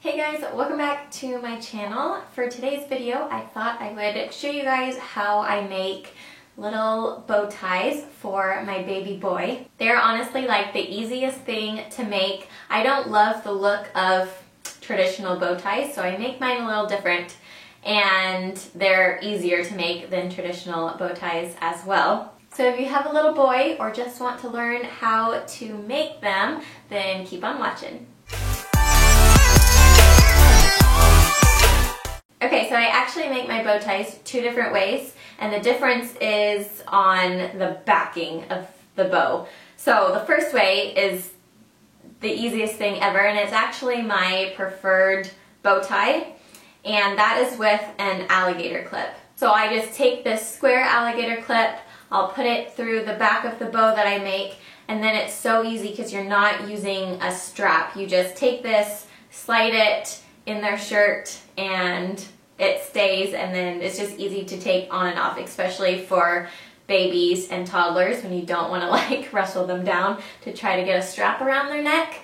Hey guys, welcome back to my channel. For today's video, I thought I would show you guys how I make little bow ties for my baby boy. They're honestly like the easiest thing to make. I don't love the look of traditional bow ties, so I make mine a little different, and they're easier to make than traditional bow ties as well. So if you have a little boy or just want to learn how to make them, then keep on watching. Okay, so I actually make my bow ties two different ways, and the difference is on the backing of the bow. So the first way is the easiest thing ever, and it's actually my preferred bow tie, and that is with an alligator clip. So I just take this square alligator clip, I'll put it through the back of the bow that I make, and then it's so easy because you're not using a strap. You just take this, slide it in their shirt, and it stays, and then it's just easy to take on and off, especially for babies and toddlers when you don't want to like wrestle them down to try to get a strap around their neck.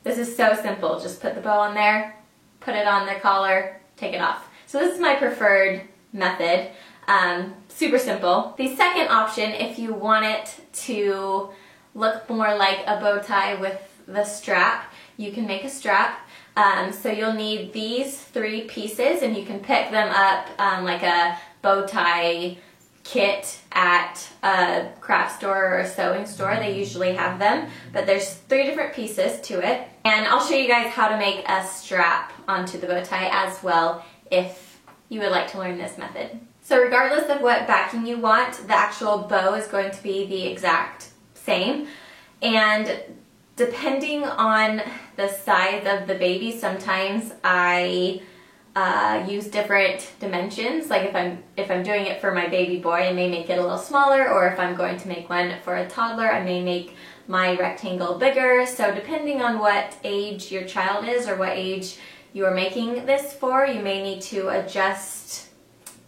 This is so simple. Just put the bow on there, put it on their collar, take it off. So this is my preferred method. Super simple. The second option, if you want it to look more like a bow tie with the strap, you can make a strap. So you'll need these three pieces, and you can pick them up like a bow tie kit at a craft store or a sewing store. They usually have them, but there's three different pieces to it. And I'll show you guys how to make a strap onto the bow tie as well if you would like to learn this method. So regardless of what backing you want, the actual bow is going to be the exact same. And depending on the size of the baby, sometimes I use different dimensions. Like if I'm doing it for my baby boy, I may make it a little smaller, or if I'm going to make one for a toddler, I may make my rectangle bigger. So depending on what age your child is or what age you are making this for, you may need to adjust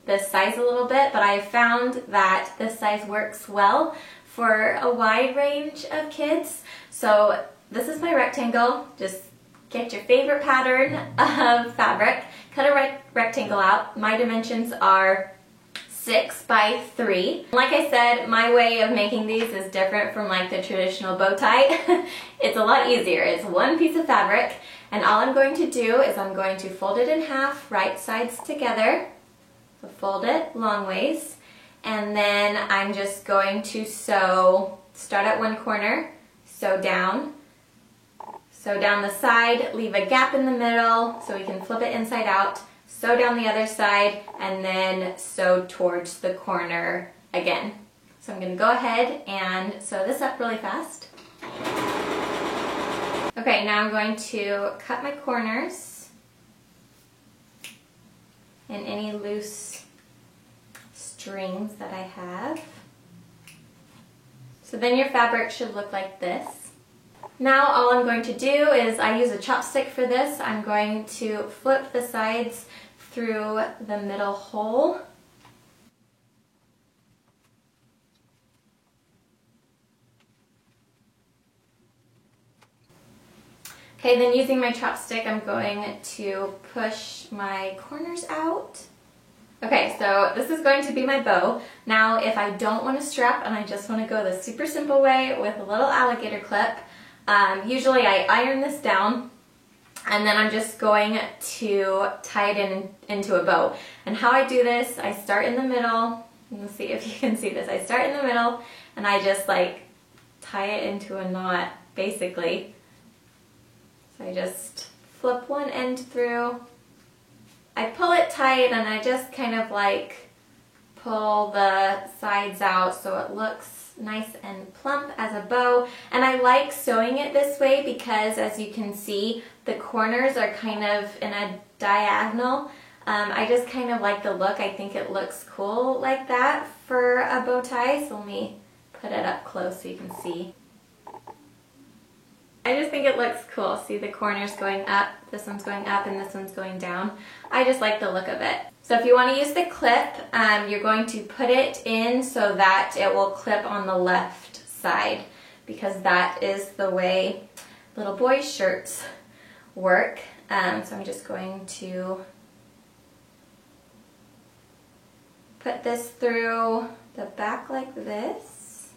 this size a little bit, but I have found that this size works well for a wide range of kids. So this is my rectangle. Just get your favorite pattern of fabric, cut a rectangle out. My dimensions are 6 by 3. Like I said, my way of making these is different from like the traditional bow tie. It's a lot easier. It's one piece of fabric, and all I'm going to do is I'm going to fold it in half, right sides together. So fold it long ways, and then I'm just going to sew, start at one corner, sew down the side, leave a gap in the middle so we can flip it inside out, sew down the other side, and then sew towards the corner again. So I'm going to go ahead and sew this up really fast. Okay, now I'm going to cut my corners and any loose strings that I have. So then your fabric should look like this. Now all I'm going to do is, I use a chopstick for this, I'm going to flip the sides through the middle hole. Okay, then using my chopstick, I'm going to push my corners out. Okay, so this is going to be my bow. Now, if I don't want to strap and I just want to go the super simple way with a little alligator clip, usually I iron this down, and then I'm just going to tie it into a bow. And how I do this, I start in the middle. Let's see if you can see this. I start in the middle, and I just like tie it into a knot, basically. So I just flip one end through. I pull it tight, and I just kind of like pull the sides out so it looks nice and plump as a bow. And I like sewing it this way because, as you can see, the corners are kind of in a diagonal. I just kind of like the look. I think it looks cool like that for a bow tie. So let me put it up close so you can see. I just think it looks cool. See the corners going up, this one's going up, and this one's going down. I just like the look of it. So if you want to use the clip, you're going to put it in so that it will clip on the left side, because that is the way little boys' shirts work. So I'm just going to put this through the back like this.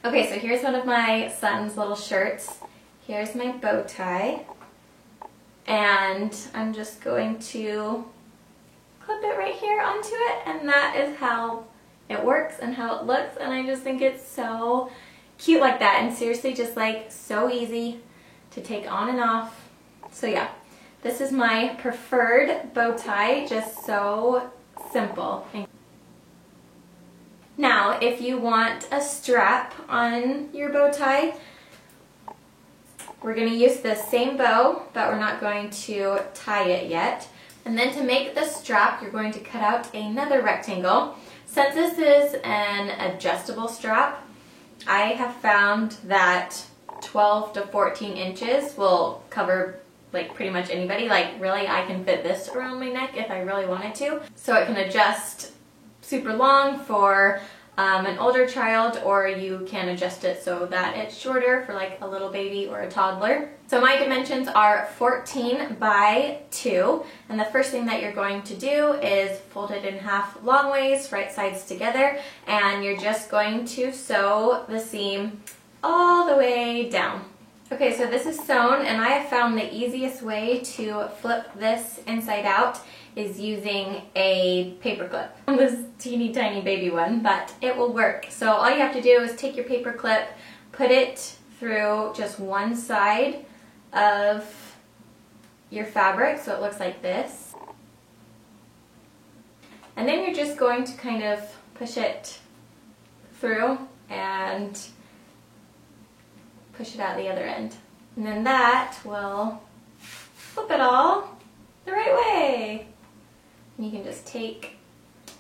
Okay, so here's one of my son's little shirts. Here's my bow tie. And I'm just going to clip it right here onto it, and that is how it works and how it looks, and I just think it's so cute like that, and seriously just like so easy to take on and off. So yeah, this is my preferred bow tie, just so simple. Now, if you want a strap on your bow tie, we're going to use the same bow, but we're not going to tie it yet. And then to make the strap, you're going to cut out another rectangle. Since this is an adjustable strap, I have found that 12 to 14 inches will cover like pretty much anybody. Like really, I can fit this around my neck if I really wanted to. So it can adjust super long for an older child, or you can adjust it so that it's shorter for like a little baby or a toddler. So my dimensions are 14 by 2, and the first thing that you're going to do is fold it in half long ways, right sides together, and you're just going to sew the seam all the way down. Okay, so this is sewn, and I have found the easiest way to flip this inside out is using a paper clip. This teeny tiny baby one, but it will work. So all you have to do is take your paper clip, put it through just one side of your fabric so it looks like this. And then you're just going to kind of push it through and push it out the other end. And then that will flip it all the right way. And you can just take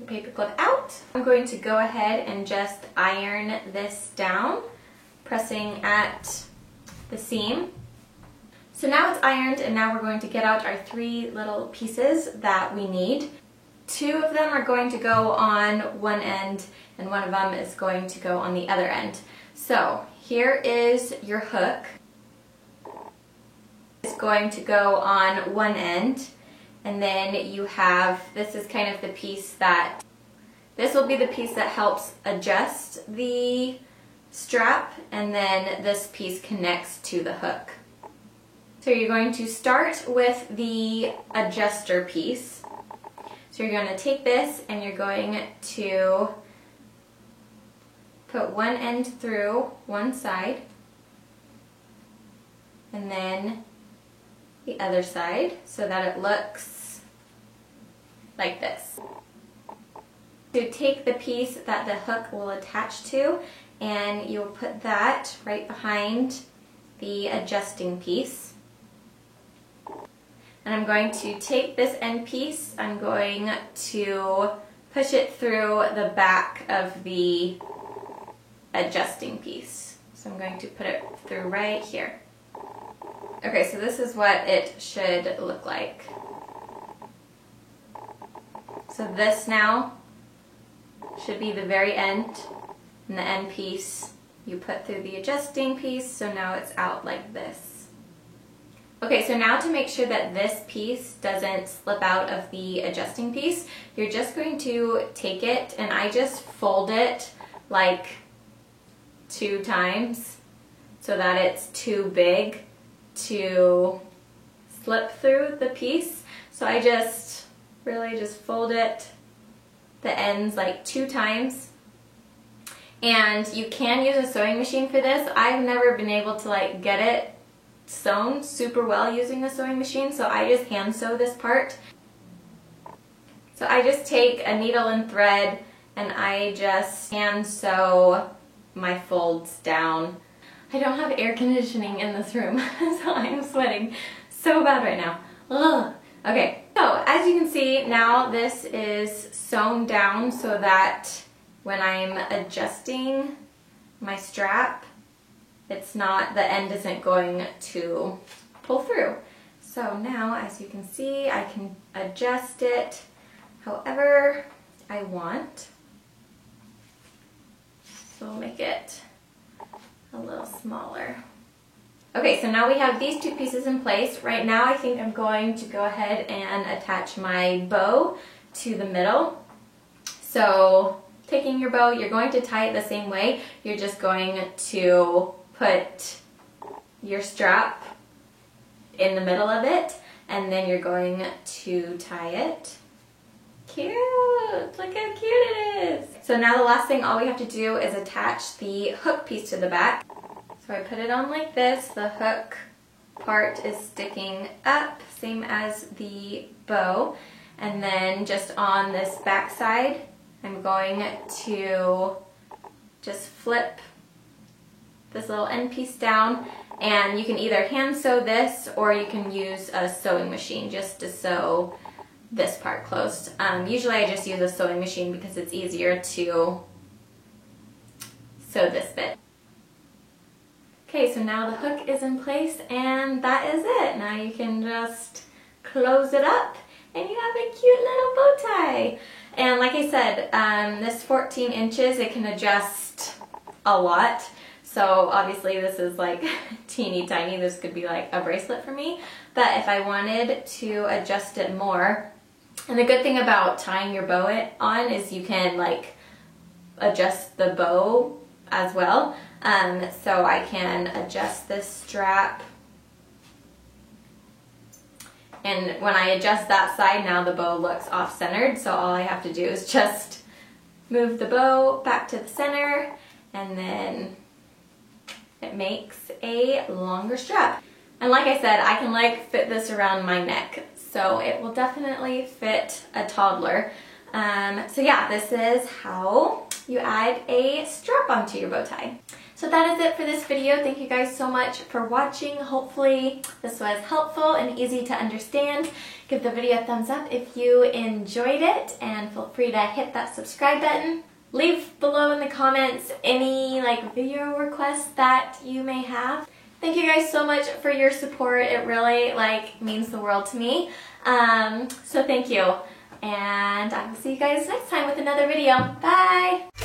the paper clip out. I'm going to go ahead and just iron this down, pressing at the seam. So now it's ironed, and now we're going to get out our 3 little pieces that we need. 2 of them are going to go on one end, and one of them is going to go on the other end. So here is your hook. It's going to go on one end. And then you have, this is kind of the piece that, this will be the piece that helps adjust the strap, and then this piece connects to the hook. So you're going to start with the adjuster piece. So you're going to take this and you're going to put one end through one side, and then the other side so that it looks like this. So take the piece that the hook will attach to, and you'll put that right behind the adjusting piece. And I'm going to take this end piece, I'm going to push it through the back of the adjusting piece. So I'm going to put it through right here. Okay, so this is what it should look like. So this now should be the very end, and the end piece you put through the adjusting piece, so now it's out like this. Okay, so now to make sure that this piece doesn't slip out of the adjusting piece, you're just going to take it, and I just fold it like 2 times so that it's too big to slip through the piece. So I just really just fold it, the ends like 2 times. And you can use a sewing machine for this. I've never been able to like get it sewn super well using a sewing machine, so I just hand sew this part. So I just take a needle and thread and I just hand sew my folds down. I don't have air conditioning in this room, so I'm sweating so bad right now. Ugh. Okay, so as you can see, now this is sewn down so that when I'm adjusting my strap, it's not, the end isn't going to pull through. So now, as you can see, I can adjust it however I want. So we'll make it a little smaller. Okay, so now we have these two pieces in place. Right now I think I'm going to go ahead and attach my bow to the middle. So taking your bow, you're going to tie it the same way. You're just going to put your strap in the middle of it, and then you're going to tie it. Cute! Look how cute it is! So now the last thing, all we have to do is attach the hook piece to the back. So I put it on like this. The hook part is sticking up, same as the bow. And then just on this back side, I'm going to just flip this little end piece down, and you can either hand sew this or you can use a sewing machine just to sew this part closed. Usually I just use a sewing machine because it's easier to sew this bit. Okay, so now the hook is in place and that is it. Now you can just close it up and you have a cute little bow tie. And like I said, this 14 inches, it can adjust a lot. So obviously this is like teeny tiny. This could be like a bracelet for me. But if I wanted to adjust it more, and the good thing about tying your bow on is you can like adjust the bow as well. So I can adjust this strap. And when I adjust that side, now the bow looks off-centered. So all I have to do is just move the bow back to the center, and then it makes a longer strap. And like I said, I can like fit this around my neck, so it will definitely fit a toddler. So yeah, this is how you add a strap onto your bow tie. So that is it for this video. Thank you guys so much for watching. Hopefully this was helpful and easy to understand. Give the video a thumbs up if you enjoyed it, and feel free to hit that subscribe button. Leave below in the comments any like video requests that you may have. Thank you guys so much for your support. It really like means the world to me. So thank you. And I will see you guys next time with another video. Bye!